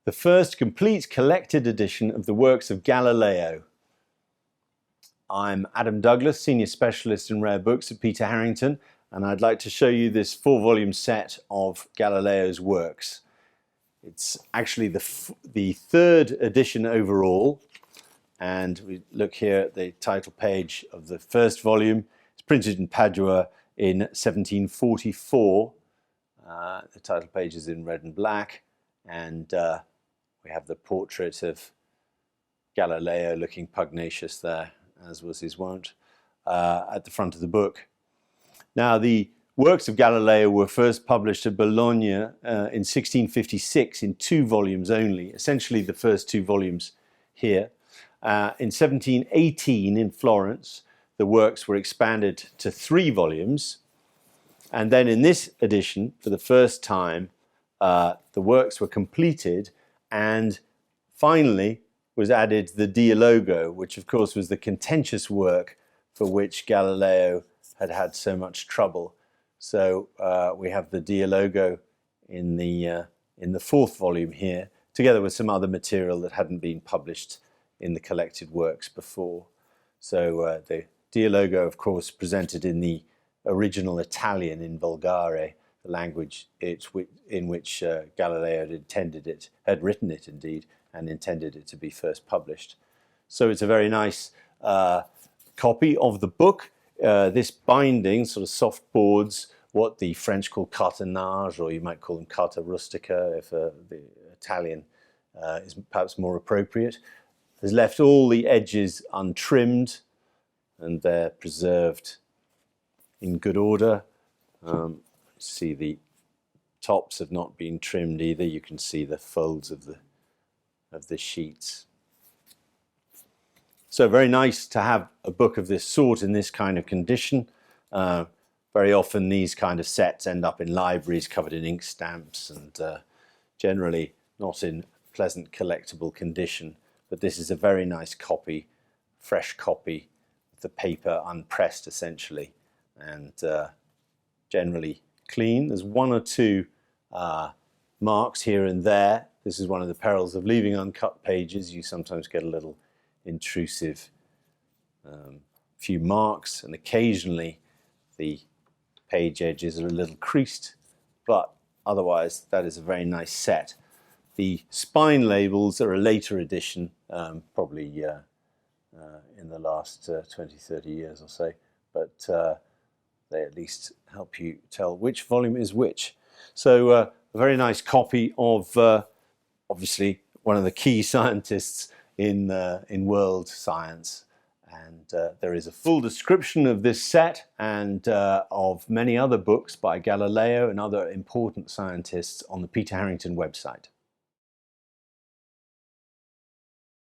the first complete collected edition of the works of Galileo. I'm Adam Douglas, Senior Specialist in Rare Books at Peter Harrington, and I'd like to show you this 4-volume set of Galileo's works. It's actually the third edition overall, and we look here at the title page of the first volume. It's printed in Padua in 1744. The title page is in red and black, and we have the portrait of Galileo looking pugnacious there, as was his wont, at the front of the book. Now, the works of Galileo were first published at Bologna in 1656 in 2 volumes only, essentially the first 2 volumes here. In 1718 in Florence, the works were expanded to 3 volumes. And then in this edition, for the first time, the works were completed, and finally was added the Dialogo, which of course was the contentious work for which Galileo had had so much trouble. So we have the Dialogo in the 4th volume here, together with some other material that hadn't been published in the collected works before. So the Dialogo, of course, presented in the original Italian, in Volgare, the language in which Galileo had written it indeed, and intended it to be first published. So it's a very nice copy of the book. This binding, sort of soft boards, what the French call cartonnage, or you might call them carta rustica if the Italian is perhaps more appropriate, has left all the edges untrimmed, and they're preserved in good order. See, the tops have not been trimmed either. You can see the folds of the sheets. So very nice to have a book of this sort in this kind of condition. Very often these kind of sets end up in libraries covered in ink stamps and generally not in pleasant collectible condition. But this is a very nice copy, fresh copy, with the paper unpressed essentially, and generally clean. There's 1 or 2 marks here and there. This is one of the perils of leaving uncut pages. You sometimes get a little intrusive few marks, and occasionally the page edges are a little creased, but otherwise that is a very nice set. The spine labels are a later addition, probably in the last 20-30 years or so, but they at least help you tell which volume is which. So a very nice copy of obviously one of the key scientists in world science. And there is a full description of this set and of many other books by Galileo and other important scientists on the Peter Harrington website.